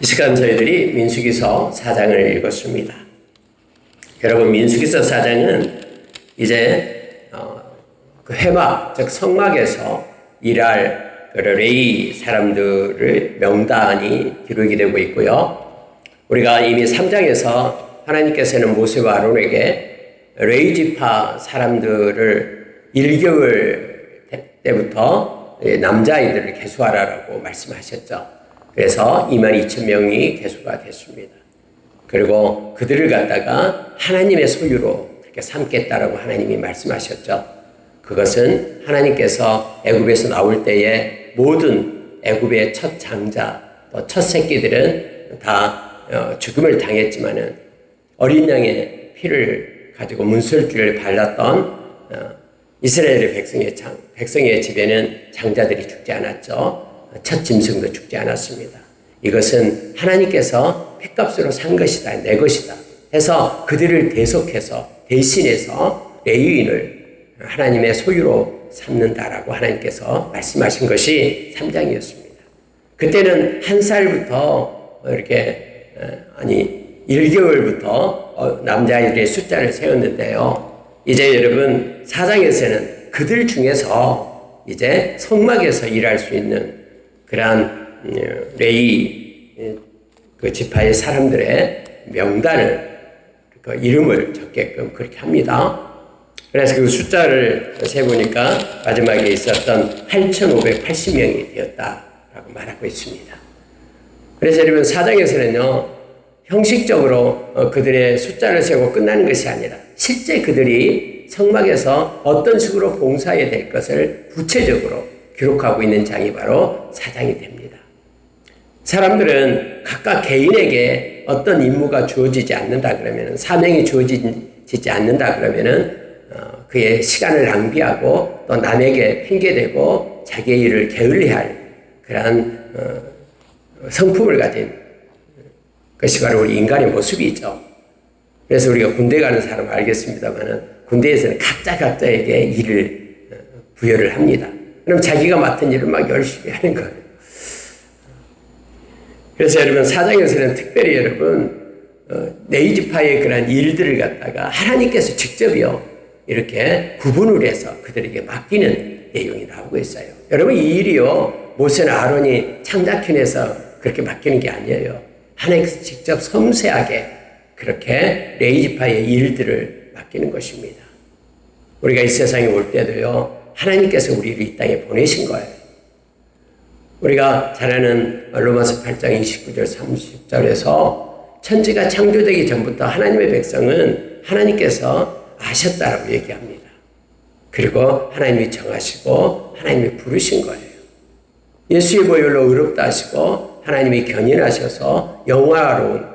이 시간 저희들이 민수기서 4장을 읽었습니다. 여러분, 민수기서 4장은 이제 그 회막, 즉 성막에서 일할 레위 사람들의 명단이 기록이 되고 있고요. 우리가 이미 3장에서 하나님께서는 모세와 아론에게 레위 지파 사람들을 1개월 때부터 남자아이들을 계수하라고 말씀하셨죠. 그래서 22,000명이 계수가 됐습니다. 그리고 그들을 갖다가 하나님의 소유로 그렇게 삼겠다라고 하나님이 말씀하셨죠. 그것은 하나님께서 애굽에서 나올 때에 모든 애굽의 첫 장자, 또 첫 새끼들은 다 죽음을 당했지만은 어린 양의 피를 가지고 문설주를 발랐던 이스라엘의 백성의 집에는 장자들이 죽지 않았죠. 첫 짐승도 죽지 않았습니다. 이것은 하나님께서 핏값으로 산 것이다, 내 것이다 해서 그들을 대신해서 레위인을 하나님의 소유로 삼는다라고 하나님께서 말씀하신 것이 3장이었습니다. 그때는 1살부터 이렇게 1개월부터 남자아이들의 숫자를 세웠는데요. 이제 여러분 4장에서는 그들 중에서 이제 성막에서 일할 수 있는 그러한 레위 그 지파의 사람들의 명단을 그 이름을 적게끔 그렇게 합니다. 그래서 그 숫자를 세보니까 마지막에 있었던 8,580명이 되었다라고 말하고 있습니다. 그래서 여러분 4장에서는요 형식적으로 그들의 숫자를 세고 끝나는 것이 아니라 실제 그들이 성막에서 어떤 식으로 봉사해야 될 것을 구체적으로 기록하고 있는 장이 바로 4장이 됩니다. 사람들은 각각 개인에게 어떤 임무가 주어지지 않는다 그러면은, 사명이 주어지지 않는다 그러면은 그의 시간을 낭비하고 또 남에게 핑계대고 자기의 일을 게을리할 그러한 성품을 가진 것이 바로 우리 인간의 모습이죠. 그래서 우리가 군대 가는 사람 알겠습니다만은 군대에서는 각자에게 일을 부여를 합니다. 그럼 자기가 맡은 일을 막 열심히 하는 거예요. 그래서 여러분 4장에서는 특별히 여러분 레위 지파의 그런 일들을 갖다가 하나님께서 직접이요 이렇게 구분을 해서 그들에게 맡기는 내용이 나오고 있어요. 여러분 이 일이요 모세나 아론이 창작해내서 그렇게 맡기는 게 아니에요. 하나님께서 직접 섬세하게 그렇게 레위 지파의 일들을 맡기는 것입니다. 우리가 이 세상에 올 때도요 하나님께서 우리를 이 땅에 보내신 거예요. 우리가 잘 아는 로마서 8장 29절 30절에서 천지가 창조되기 전부터 하나님의 백성은 하나님께서 아셨다라고 얘기합니다. 그리고 하나님이 정하시고 하나님이 부르신 거예요. 예수의 보혈로 의롭다 하시고 하나님이 견인하셔서 영화로운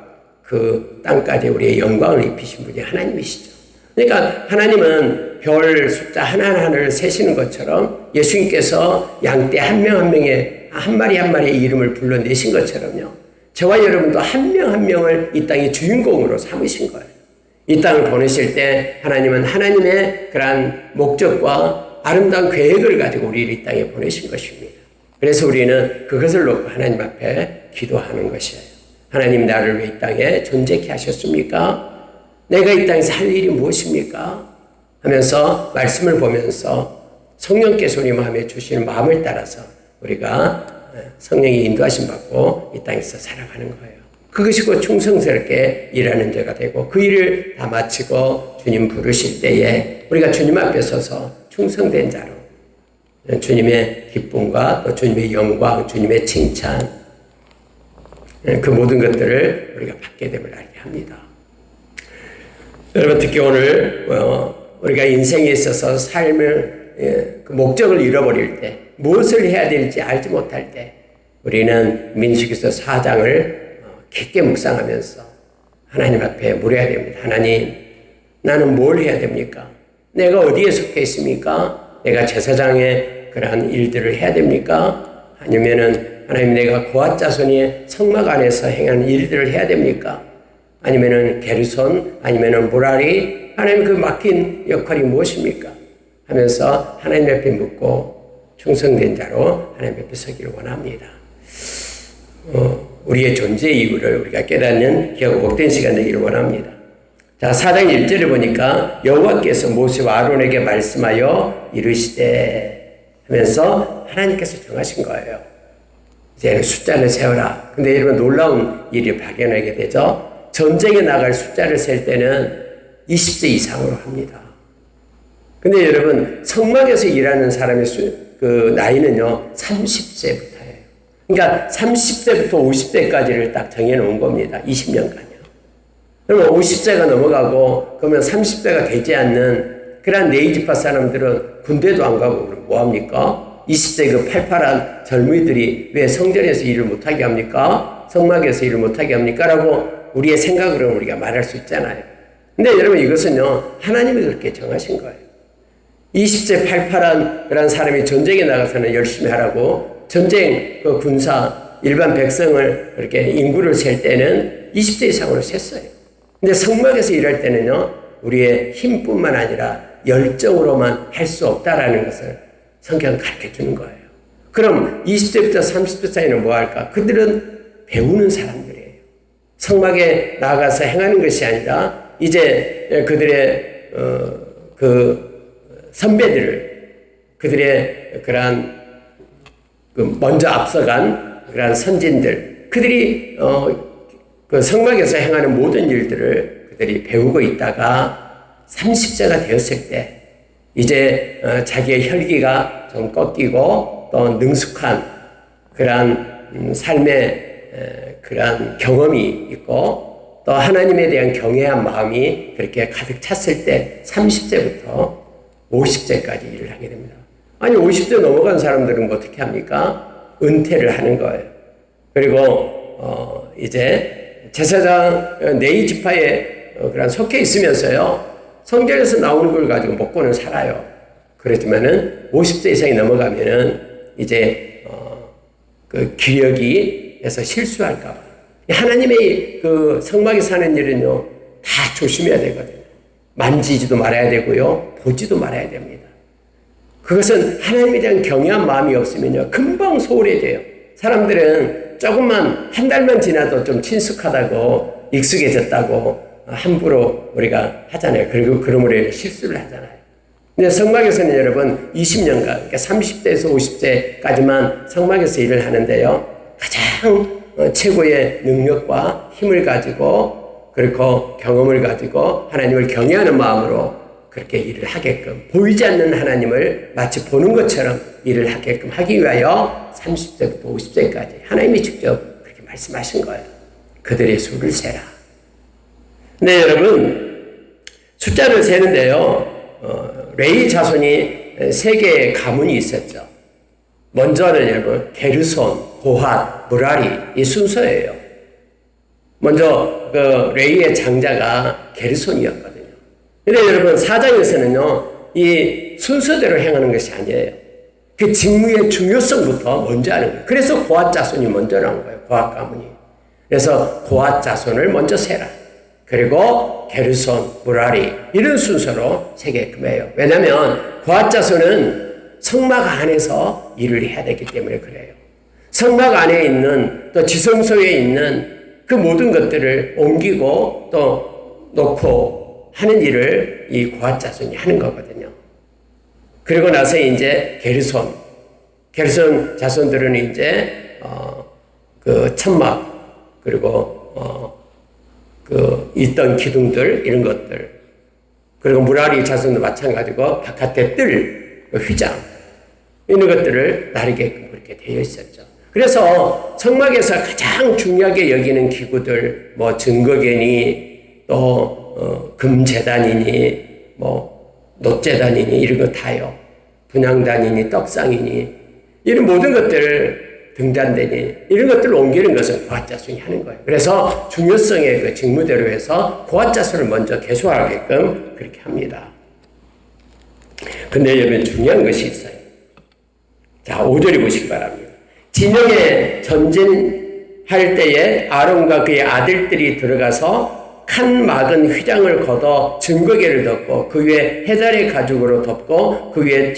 그 땅까지 우리의 영광을 입히신 분이 하나님이시죠. 그러니까 하나님은 별 숫자 하나하나를 세시는 것처럼 예수님께서 양떼 한 명 한 명의 한 마리의 이름을 불러내신 것처럼요. 저와 여러분도 한 명 한 명을 이 땅의 주인공으로 삼으신 거예요. 이 땅을 보내실 때 하나님은 하나님의 그러한 목적과 아름다운 계획을 가지고 우리를 이 땅에 보내신 것입니다. 그래서 우리는 그것을 놓고 하나님 앞에 기도하는 것이에요. 하나님 나를 왜 이 땅에 존재케 하셨습니까? 내가 이 땅에서 할 일이 무엇입니까? 하면서 말씀을 보면서 성령께서 우리 마음에 주시는 마음을 따라서 우리가 성령의 인도하심 받고 이 땅에서 살아가는 거예요. 그것이 곧 충성스럽게 일하는 자가 되고 그 일을 다 마치고 주님 부르실 때에 우리가 주님 앞에 서서 충성된 자로 주님의 기쁨과 또 주님의 영광, 주님의 칭찬 그 모든 것들을 우리가 받게 됨을 알게 합니다. 여러분 특히 오늘 우리가 인생에 있어서 삶을 그 목적을 잃어버릴 때 무엇을 해야 될지 알지 못할 때 우리는 민수기서 4장을 깊게 묵상하면서 하나님 앞에 물어야 됩니다. 하나님 나는 뭘 해야 됩니까? 내가 어디에 속해 있습니까? 내가 제사장의 그러한 일들을 해야 됩니까? 아니면은 하나님 내가 고앗 자손이 성막 안에서 행하는 일들을 해야 됩니까? 아니면은 게르손 아니면은 무라리 하나님 그 맡긴 역할이 무엇입니까? 하면서 하나님 앞에 묻고 충성된 자로 하나님 앞에 서기를 원합니다. 우리의 존재 이유를 우리가 깨닫는 귀하고 복된 시간 되기를 원합니다. 자, 4장 1절을 보니까 여호와께서 모세와 아론에게 말씀하여 이르시되 하면서 하나님께서 정하신 거예요. 이제 숫자를 세워라. 근데 여러분 놀라운 일이 발견하게 되죠. 전쟁에 나갈 숫자를 셀 때는 20세 이상으로 합니다. 근데 여러분 성막에서 일하는 사람의 그 나이는요 30세부터예요. 그러니까 30세부터 50세까지를 딱 정해놓은 겁니다. 20년간요. 그러면 50세가 넘어가고 그러면 30세가 되지 않는 그런 네이지파 사람들은 군대도 안 가고 그럼 뭐합니까? 20세 그 팔팔한 젊은이들이 왜 성전에서 일을 못하게 합니까? 성막에서 일을 못하게 합니까? 라고 우리의 생각으로는 우리가 말할 수 있잖아요. 근데 여러분 이것은요 하나님이 그렇게 정하신 거예요. 20세 팔팔한 그런 사람이 전쟁에 나가서는 열심히 하라고 전쟁 그 군사 일반 백성을 이렇게 인구를 셀 때는 20세 이상으로 셌어요. 근데 성막에서 일할 때는요 우리의 힘뿐만 아니라 열정으로만 할 수 없다라는 것을 성경은 가르쳐 주는 거예요. 그럼 20세부터 30세 사이는 뭐 할까? 그들은 배우는 사람들이에요. 성막에 나가서 행하는 것이 아니라 이제 그들의 그 선배들을 그들의 그러한 그 먼저 앞서간 그러한 선진들 그들이 그 성막에서 행하는 모든 일들을 그들이 배우고 있다가 30세가 되었을 때 이제 자기의 혈기가 좀 꺾이고 또 능숙한 그러한 삶의 그러한 경험이 있고 또 하나님에 대한 경외한 마음이 그렇게 가득 찼을 때 30세부터 50세까지 일을 하게 됩니다. 아니 50세 넘어간 사람들은 뭐 어떻게 합니까? 은퇴를 하는 거예요. 그리고 이제 제사장 네이지파에 그런 속해 있으면서요 성전에서 나오는 걸 가지고 먹고는 살아요. 그렇지만은 50세 이상이 넘어가면은 이제 그 기력이 해서 실수할까 봐 하나님의 그 성막에 사는 일은요 다 조심해야 되거든요. 만지지도 말아야 되고요 보지도 말아야 됩니다. 그것은 하나님에 대한 경외한 마음이 없으면요 금방 소홀해져요. 사람들은 조금만 한 달만 지나도 좀 친숙하다고 익숙해졌다고 함부로 우리가 하잖아요. 그리고 그러므로 실수를 하잖아요. 근데 성막에서는 여러분 20년간 그러니까 30세에서 50세까지만 성막에서 일을 하는데요 가장 최고의 능력과 힘을 가지고 그리고 경험을 가지고 하나님을 경외하는 마음으로 그렇게 일을 하게끔 보이지 않는 하나님을 마치 보는 것처럼 일을 하게끔 하기 위하여 30세부터 50세까지 하나님이 직접 그렇게 말씀하신 거예요. 그들의 수를 세라. 네, 여러분 숫자를 세는데요 레위 자손이 세 개의 가문이 있었죠. 먼저는 여러분 게르손, 고핫, 무라리 이 순서예요. 먼저 그 레위의 장자가 게르손이었거든요. 근데 여러분 4장에서는요 이 순서대로 행하는 것이 아니에요. 그 직무의 중요성부터 먼저 하는 거예요. 그래서 고핫 자손이 먼저 나온 거예요. 고핫 가문이. 그래서 고핫 자손을 먼저 세라. 그리고 게르손, 무라리 이런 순서로 세게끔 해요. 왜냐하면 고핫 자손은 성막 안에서 일을 해야 되기 때문에 그래요. 성막 안에 있는 또 지성소에 있는 그 모든 것들을 옮기고 또 놓고 하는 일을 이 고핫 자손이 하는 거거든요. 그리고 나서 이제 게르손 자손들은 이제 그 천막 그리고 그 있던 기둥들 이런 것들 그리고 무라리 자손도 마찬가지고 바깥에 뜰 휘장 이런 것들을 나르게끔 그렇게 되어 있었죠. 그래서 성막에서 가장 중요하게 여기는 기구들 뭐 증거견이 또 금제단이니 뭐 놋제단이니 이런 거 다요. 분향단이니 떡상이니 이런 모든 것들을 등잔대니 이런 것들을 옮기는 것은 고핫 자손이 하는 거예요. 그래서 중요성의 그 직무대로 해서 고핫 자손을 먼저 계속하게끔 그렇게 합니다. 근데 여러분 중요한 것이 있어요. 자, 5절에 보시기 바랍니다. 진영에 전진할 때에 아론과 그의 아들들이 들어가서 칸 막은 휘장을 걷어 증거계를 덮고 그 위에 해달의 가죽으로 덮고 그 위에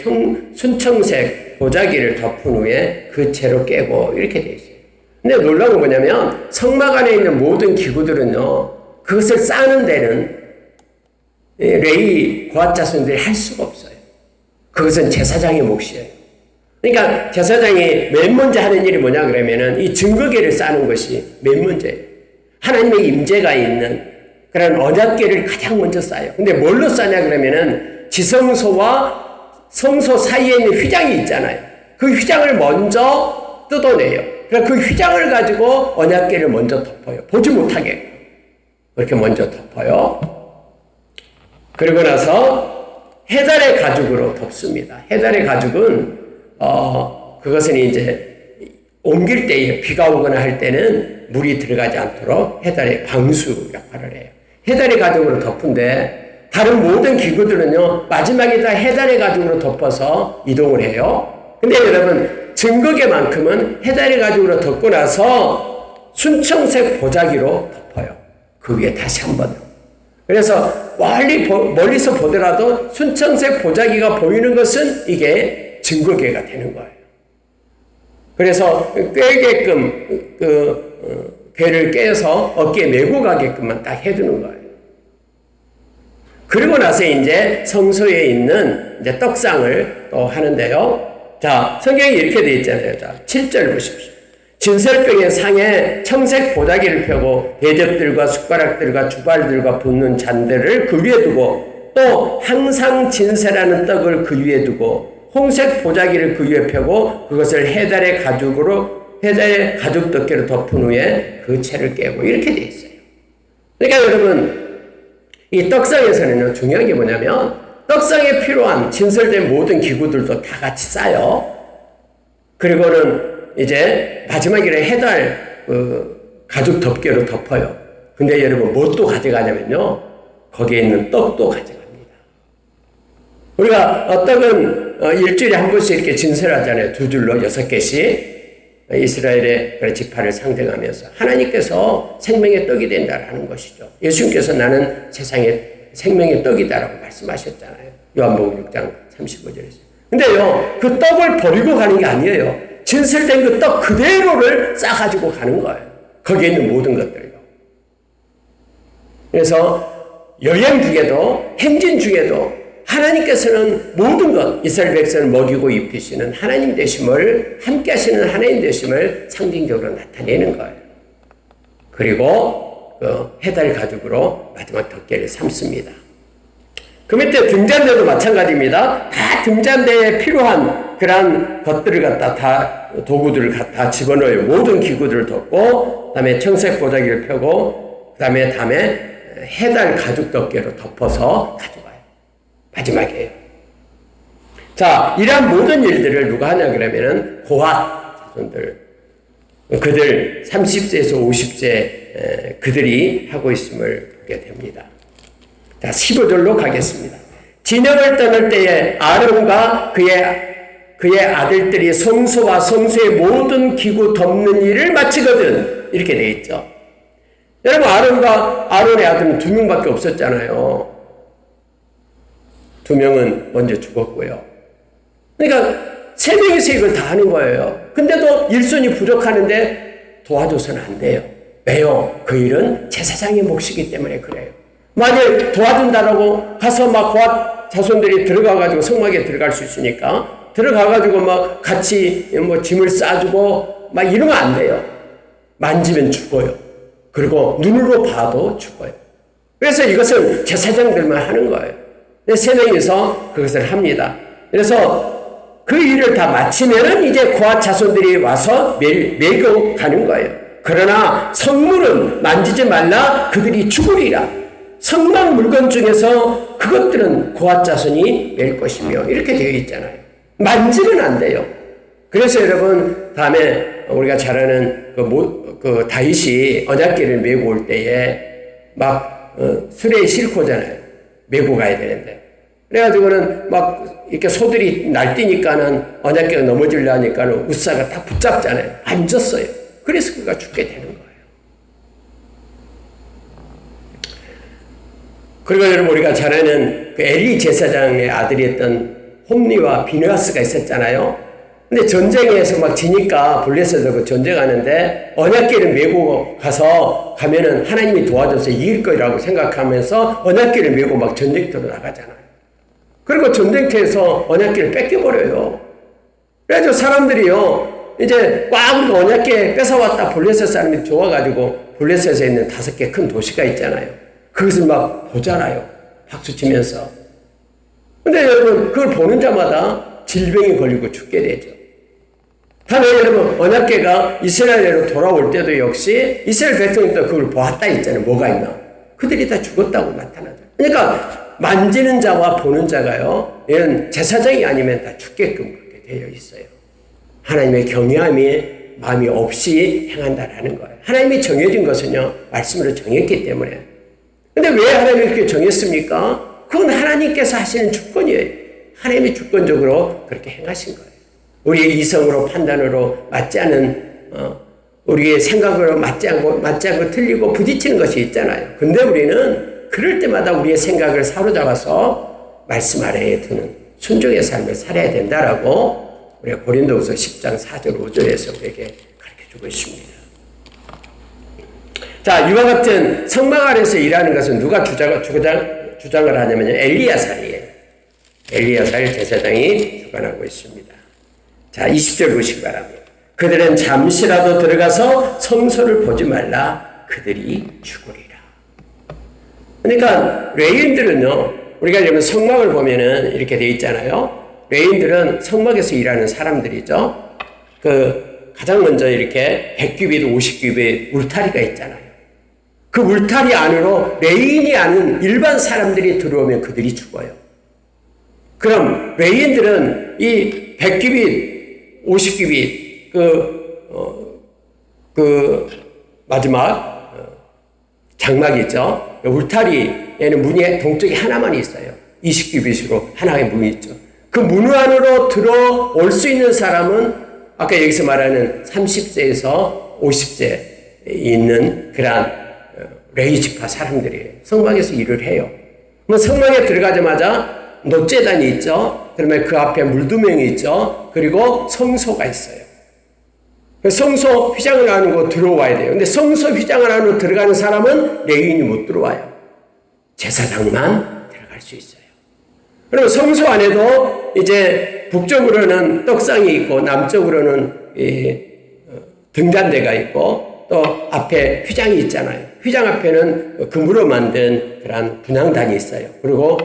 순청색 보자기를 덮은 후에 그 채로 깨고 이렇게 되어 있어요. 근데 놀라운 건 뭐냐면 성막 안에 있는 모든 기구들은요, 그것을 쌓는 데는 레위 고핫 자손들이 할 수가 없어요. 그것은 제사장의 몫이에요. 그러니까 제사장이 맨 먼저 하는 일이 뭐냐 그러면은 이 증거궤를 쌓는 것이 맨 먼저예요. 하나님의 임재가 있는 그런 언약궤를 가장 먼저 쌓아요. 근데 뭘로 쌓냐 그러면은 지성소와 성소 사이에 있는 휘장이 있잖아요. 그 휘장을 먼저 뜯어내요. 그래서 그 휘장을 가지고 언약궤를 먼저 덮어요. 보지 못하게. 그렇게 먼저 덮어요. 그리고 나서 해달의 가죽으로 덮습니다. 해달의 가죽은 그것은 이제 옮길 때에 비가 오거나 할 때는 물이 들어가지 않도록 해달의 방수 역할을 해요. 해달의 가죽으로 덮은데 다른 모든 기구들은요, 마지막에 다 해달의 가죽으로 덮어서 이동을 해요. 근데 여러분, 증거궤만큼은 해달의 가죽으로 덮고 나서 순청색 보자기로 덮어요. 그 위에 다시 한 번. 그래서 멀리서 보더라도 순청색 보자기가 보이는 것은 이게 증거궤가 되는 거예요. 그래서 꿰게끔 궤를 꿰서 어깨에 메고 가게끔만 딱 해두는 거예요. 그리고 나서 이제 성소에 있는 이제 떡상을 또 하는데요. 자, 성경이 이렇게 되어 있잖아요. 자, 7절 보십시오. 진설병의 상에 청색 보자기를 펴고 대접들과 숟가락들과 주발들과 붓는 잔들을 그 위에 두고 또 항상 진세라는 떡을 그 위에 두고 홍색 보자기를 그 위에 펴고 그것을 해달의 가죽 덮개로 덮은 후에 그 채를 깨고 이렇게 되어 있어요. 그러니까 여러분, 이 떡상에서는 중요한 게 뭐냐면 떡상에 필요한 진설된 모든 기구들도 다 같이 쌓여. 그리고는 이제 마지막에 해달 가죽 덮개로 덮어요. 근데 여러분 뭣도 가져가냐면요, 거기에 있는 떡도 가져갑니다. 우리가 떡은 일주일에 한 번씩 이렇게 진설하잖아요. 2줄로 6개씩 이스라엘의 그런 지파를 상징하면서 하나님께서 생명의 떡이 된다라는 것이죠. 예수님께서 나는 세상의 생명의 떡이다라고 말씀하셨잖아요. 요한복음 6장 35절에서. 근데요, 그 떡을 버리고 가는 게 아니에요. 진설된 그 떡 그대로를 싸가지고 가는 거예요. 거기에 있는 모든 것들요. 그래서 여행 중에도 행진 중에도 하나님께서는 모든 것, 이스라엘 백성을 먹이고 입히시는 하나님 되심을, 함께 하시는 하나님 되심을 상징적으로 나타내는 거예요. 그리고 그 해달 가죽으로 마지막 덮개를 삼습니다. 그 밑에 등잔대도 마찬가지입니다. 다 등잔대에 필요한 그러한 것들을 갖다 다 도구들을 갖다 집어넣어요. 모든 기구들을 덮고, 그 다음에 청색 보자기를 펴고, 그 다음에 해달 가죽 덮개로 덮어서 가져가요. 마지막이에요. 자, 이러한 모든 일들을 누가 하냐 그러면은 고핫 자손들, 그들 30세에서 50세 그들이 하고 있음을 보게 됩니다. 자, 15절로 가겠습니다. 진영을 떠날 때에 아론과 그의 아들들이 성소와 성소의 모든 기구 덮는 일을 마치거든. 이렇게 되어 있죠. 여러분, 아론의 아들은 2명밖에 없었잖아요. 2명은 먼저 죽었고요. 그러니까 3명이서 이걸 다 하는 거예요. 근데도 일손이 부족하는데 도와줘서는 안 돼요. 왜요? 그 일은 제사장의 몫이기 때문에 그래요. 만약 도와준다라고 가서 막 고핫 자손들이 들어가가지고 성막에 들어갈 수 있으니까 들어가가지고 막 같이 뭐 짐을 싸주고 막 이러면 안 돼요. 만지면 죽어요. 그리고 눈으로 봐도 죽어요. 그래서 이것은 제사장들만 하는 거예요. 3명이서 그것을 합니다. 그래서 그 일을 다 마치면은 이제 고핫 자손들이 와서 매고 가는 거예요. 그러나 성물은 만지지 말라, 그들이 죽으리라. 성막 물건 중에서 그것들은 고핫 자손이 맬 것이며 이렇게 되어 있잖아요. 만지면 안 돼요. 그래서 여러분, 다음에 우리가 잘 아는 그 다윗이 언약궤를 메고 올 때에 막 수레에 싣고잖아요. 메고 가야 되는데. 그래가지고는 막 이렇게 소들이 날뛰니까는 언약궤가 넘어지려 하니까는 우사가 다 붙잡잖아요. 안 졌어요. 그래서 그가 죽게 되는 거예요. 그리고 여러분, 우리가 잘 아는 그 엘리 제사장의 아들이었던 홈리와 비느하스가 있었잖아요. 근데 전쟁에서 막 지니까 블레셋하고 그 전쟁하는데 언약궤를 메고 가면은 하나님이 도와줘서 이길 거라고 생각하면서 언약궤를 메고 막 전쟁터로 나가잖아요. 그리고 전쟁터에서 언약궤를 뺏겨버려요. 그래서 사람들이요, 이제 꽉 우리가 언약궤 뺏어왔다. 블레셋 사람이 좋아가지고 블레셋에 있는 5개 큰 도시가 있잖아요. 그것을 막 보잖아요. 박수 치면서. 근데 여러분, 그걸 보는 자마다 질병이 걸리고 죽게 되죠. 다음에 여러분, 언약궤가 이스라엘로 돌아올 때도 역시 이스라엘 백성들도 그걸 보았다 했잖아요. 뭐가 있나? 그들이 다 죽었다고 나타나죠. 그러니까 만지는 자와 보는 자가요, 이런 제사장이 아니면 다 죽게끔 그렇게 되어 있어요. 하나님의 경외함이 마음이 없이 행한다라는 거예요. 하나님이 정해진 것은요, 말씀으로 정했기 때문에. 근데 왜 하나님이 그렇게 정했습니까? 그건 하나님께서 하시는 주권이에요. 하나님이 주권적으로 그렇게 행하신 거예요. 우리의 이성으로 판단으로 맞지 않은 우리의 생각으로 맞지 않고 틀리고 부딪히는 것이 있잖아요. 근데 우리는 그럴 때마다 우리의 생각을 사로잡아서 말씀 아래에 두는 순종의 삶을 살아야 된다라고 우리가 고린도후서 10장 4절 5절에서 우리에게 가르쳐주고 있습니다. 자, 이와 같은 성막 아래에서 일하는 것은 누가 주장을 하냐면요, 엘리야살이에요. 엘리야살 제사장이 주관하고 있습니다. 자, 20절 보시기 바랍니다. 그들은 잠시라도 들어가서 성소를 보지 말라. 그들이 죽으리라. 그러니까 레위인들은요, 우리가 여러분 성막을 보면은 이렇게 돼 있잖아요. 레위인들은 성막에서 일하는 사람들이죠. 가장 먼저 이렇게 100규빗, 50규빗 울타리가 있잖아요. 그 울타리 안으로 레위인이 아닌 일반 사람들이 들어오면 그들이 죽어요. 그럼 레위인들은 이 100규빗, 50규빗, 마지막, 장막이 있죠. 울타리에는 문이 동쪽에 하나만 있어요. 20규빗으로 하나의 문이 있죠. 그 문 안으로 들어올 수 있는 사람은 아까 여기서 말하는 30세에서 50세에 있는 그러한 레위 지파 사람들이에요. 성막에서 일을 해요. 성막에 들어가자마자 놋제단이 있죠. 그러면 그 앞에 물두멍이 있죠. 그리고 성소가 있어요. 성소 휘장을 안으로 들어와야 돼요. 근데 성소 휘장을 안으로 들어가는 사람은 레위인이 못 들어와요. 제사장만 들어갈 수 있어요. 그리고 성소 안에도 이제 북쪽으로는 떡상이 있고 남쪽으로는 등잔대가 있고 또 앞에 휘장이 있잖아요. 휘장 앞에는 금으로 만든 그런 분향단이 있어요. 그리고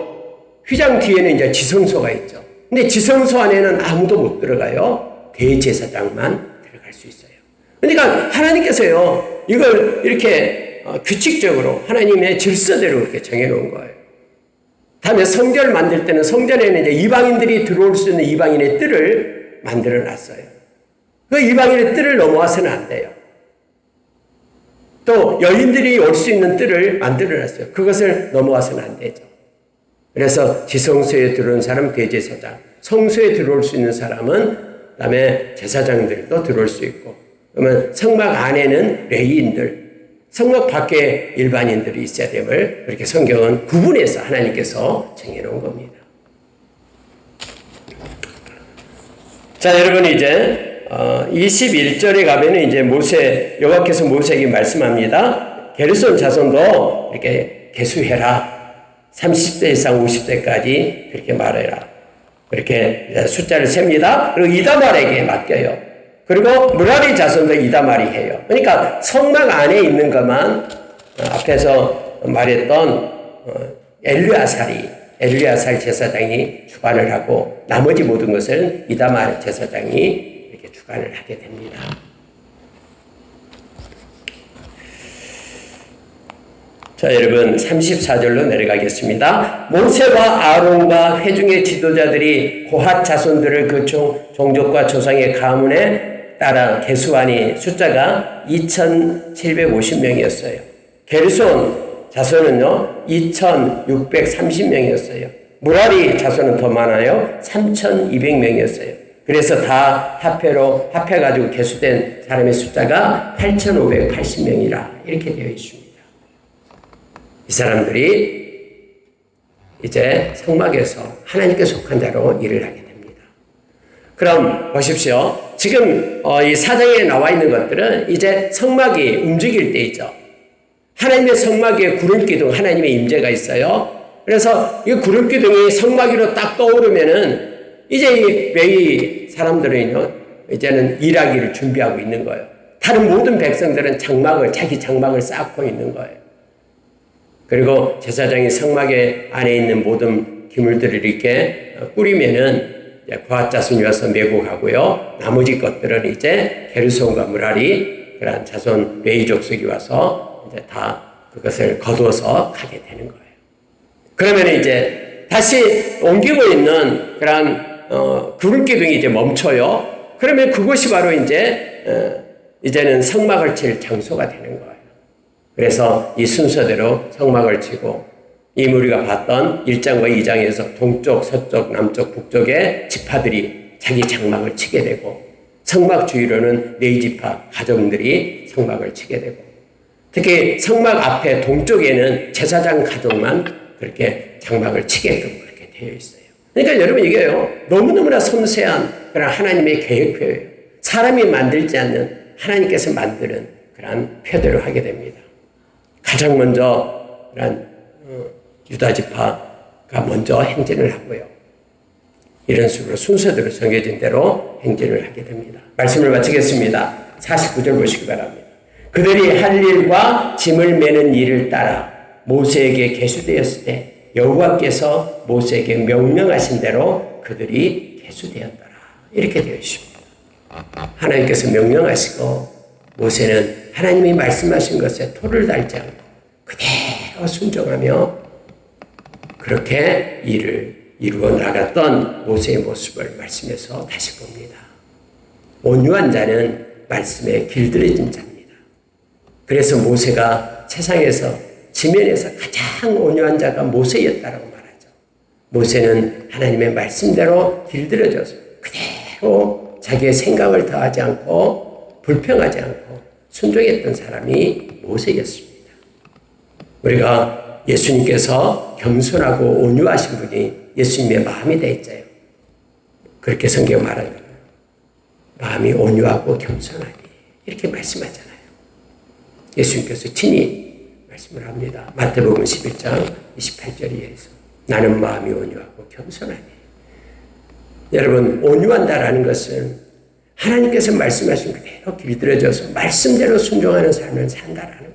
휘장 뒤에는 이제 지성소가 있죠. 근데 지성소 안에는 아무도 못 들어가요. 대제사장만 들어갈 수 있어요. 그러니까 하나님께서요, 이걸 이렇게 규칙적으로 하나님의 질서대로 이렇게 정해놓은 거예요. 다음에 성전을 만들 때는 성전에는 이제 이방인들이 들어올 수 있는 이방인의 뜰을 만들어 놨어요. 그 이방인의 뜰을 넘어와서는 안 돼요. 또 여인들이 올 수 있는 뜰을 만들어 놨어요. 그것을 넘어와서는 안 되죠. 그래서 지성소에 들어온 사람 대제사장, 성소에 들어올 수 있는 사람은 그다음에 제사장들도 들어올 수 있고, 그러면 성막 안에는 레위인들, 성막 밖에 일반인들이 있어야 됨을 그렇게 성경은 구분해서 하나님께서 정해놓은 겁니다. 자, 여러분 이제 21절에 가면은 이제 여호와께서 모세에게 말씀합니다. 게르손 자손도 이렇게 계수해라. 30세 이상 50세까지 그렇게 말해라. 그렇게 숫자를 셉니다. 그리고 이다말에게 맡겨요. 그리고 므라리 자손도 이다말이 해요. 그러니까 성막 안에 있는 것만 앞에서 말했던 엘리야살 제사장이 주관을 하고 나머지 모든 것은 이다말 제사장이 이렇게 주관을 하게 됩니다. 자, 여러분 34절로 내려가겠습니다. 모세와 아론과 회중의 지도자들이 고핫 자손들을 그 종족과 조상의 가문에 따라 계수하니 숫자가 2,750명이었어요. 게르손 자손은요 2,630명이었어요. 무라리 자손은 더 많아요. 3,200명이었어요. 그래서 다 합해가지고 계수된 사람의 숫자가 8,580명이라 이렇게 되어 있습니다. 이 사람들이 이제 성막에서 하나님께 속한 자로 일을 하게 됩니다. 그럼 보십시오. 지금 이 사장에 나와 있는 것들은 이제 성막이 움직일 때이죠. 하나님의 성막 위에 구름기둥, 하나님의 임재가 있어요. 그래서 이 구름기둥이 성막 위로 딱 떠오르면은 이제 이 웨이 사람들은요, 이제는 일하기를 준비하고 있는 거예요. 다른 모든 백성들은 자기 장막을 쌓고 있는 거예요. 그리고 제사장이 성막에 안에 있는 모든 기물들을 이렇게 꾸리면은 고앗자손이 와서 메고 가고요. 나머지 것들은 이제 게르손과 므라리, 그런 자손 웨이 족속이 와서 이제 다 그것을 거두어서 가게 되는 거예요. 그러면 이제 다시 옮기고 있는 그런 구름기둥이 이제 멈춰요. 그러면 그곳이 바로 이제는 성막을 칠 장소가 되는 거예요. 그래서 이 순서대로 성막을 치고, 이 우리가 봤던 1장과 2장에서 동쪽, 서쪽, 남쪽, 북쪽의 지파들이 자기 장막을 치게 되고, 성막 주위로는 네 지파 가정들이 성막을 치게 되고, 특히 성막 앞에 동쪽에는 제사장 가족만 그렇게 장막을 치게끔 그렇게 되어 있어요. 그러니까 여러분, 이게요, 너무너무나 섬세한 그런 하나님의 계획표예요. 사람이 만들지 않는 하나님께서 만드는 그런 표대로 하게 됩니다. 가장 먼저 그런 유다 지파가 먼저 행진을 하고요. 이런 식으로 순서대로 정해진 대로 행진을 하게 됩니다. 말씀을 마치겠습니다. 49절 보시기 바랍니다. 그들이 할 일과 짐을 매는 일을 따라 모세에게 계수되었을 때 여호와께서 모세에게 명령하신 대로 그들이 계수되었더라. 이렇게 되어 있습니다. 하나님께서 명령하시고 모세는 하나님이 말씀하신 것에 토를 달지 않고 그대로 순종하며 그렇게 일을 이루어 나갔던 모세의 모습을 말씀에서 다시 봅니다. 온유한 자는 말씀에 길들여진 자입니다. 그래서 모세가 세상에서 지면에서 가장 온유한 자가 모세였다라고 말하죠. 모세는 하나님의 말씀대로 길들여져서 그대로 자기의 생각을 더하지 않고 불평하지 않고 순종했던 사람이 모세였습니다. 우리가 예수님께서 겸손하고 온유하신 분이 예수님의 마음이 되었어요. 그렇게 성경 말하는 거예요. 마음이 온유하고 겸손하니 이렇게 말씀하잖아요. 예수님께서 친히 말씀을 합니다. 마태복음 11장 28절에서 나는 마음이 온유하고 겸손하니. 여러분, 온유한다라는 것은 하나님께서 말씀하신 그대로 길들여져서 말씀대로 순종하는 삶을 산다라는 거예요.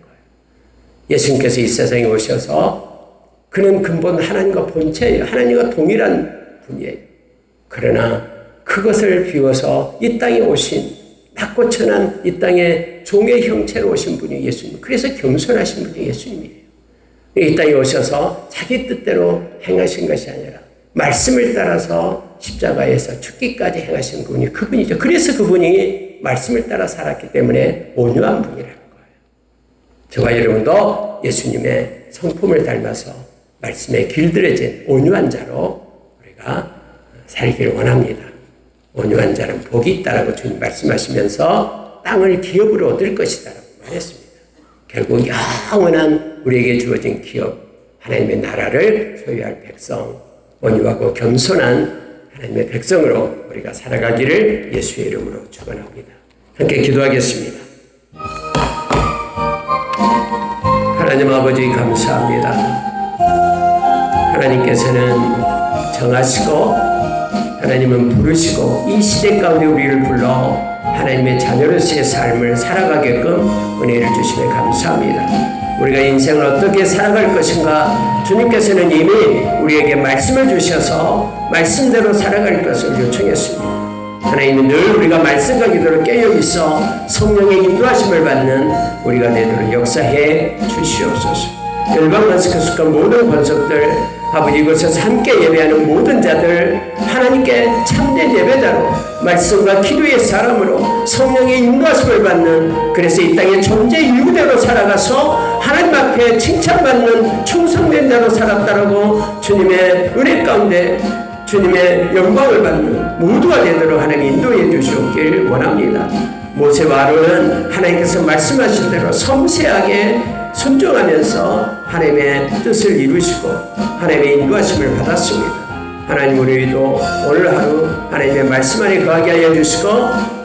예수님께서 이 세상에 오셔서 그는 근본 하나님과 본체예요. 하나님과 동일한 분이에요. 그러나 그것을 비워서 이 땅에 오신 낮고 천한 이 땅에 종의 형체로 오신 분이 예수님. 그래서 겸손하신 분이 예수님이에요. 이 땅에 오셔서 자기 뜻대로 행하신 것이 아니라 말씀을 따라서 십자가에서 죽기까지 행하신 분이 그분이죠. 그래서 그분이 말씀을 따라 살았기 때문에 온유한 분이라는 거예요. 저와 여러분도 예수님의 성품을 닮아서 말씀에 길들여진 온유한 자로 우리가 살기를 원합니다. 온유한 자는 복이 있다라고 주님 말씀하시면서 땅을 기업으로 얻을 것이다라고 말했습니다. 결국 영원한 우리에게 주어진 기업, 하나님의 나라를 소유할 백성, 온유하고 겸손한 하나님의 백성으로 우리가 살아가기를 예수의 이름으로 축원합니다. 함께 기도하겠습니다. 하나님 아버지 감사합니다. 하나님께서는 정하시고 하나님은 부르시고 이 시대 가운데 우리를 불러 하나님의 자녀로서의 삶을 살아가게끔 은혜를 주시며 감사합니다. 우리가 인생을 어떻게 살아갈 것인가 주님께서는 이미 우리에게 말씀을 주셔서 말씀대로 살아갈 것을 요청했습니다. 하나님은 늘 우리가 말씀과 기도로 깨어있어 성령의 인도하심을 받는 우리가 되도록 역사해 주시옵소서. 열방 마스크스과 모든 권속들 아버지 이곳에서 함께 예배하는 모든 자들 하나님께 참된 예배자로 말씀과 기도의 사람으로 성령의 인도하심을 받는 그래서 이 땅의 존재 이유대로 살아가서 하나님 앞에 칭찬받는 충성된 자로 살았다라고 주님의 은혜 가운데 주님의 영광을 받는 모두가 되도록 하나님 인도해 주시옵길 원합니다. 모세와 아론은 하나님께서 말씀하신 대로 섬세하게 순종하면서 하나님의 뜻을 이루시고 하나님의 인도하심을 받았습니다. 하나님 우리도 오늘 하루 하나님의 말씀 안에 거하게 하여 주시고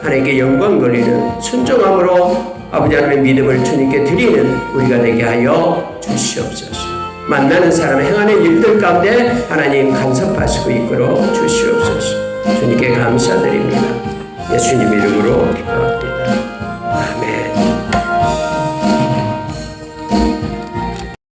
하나님께 영광 돌리는 순종함으로 아버지 하나님의 믿음을 주님께 드리는 우리가 되게 하여 주시옵소서. 만나는 사람 행하는 일들 가운데 하나님 간섭하시고 이끌어 주시옵소서. 주님께 감사드립니다. 예수님 이름으로 기도합니다.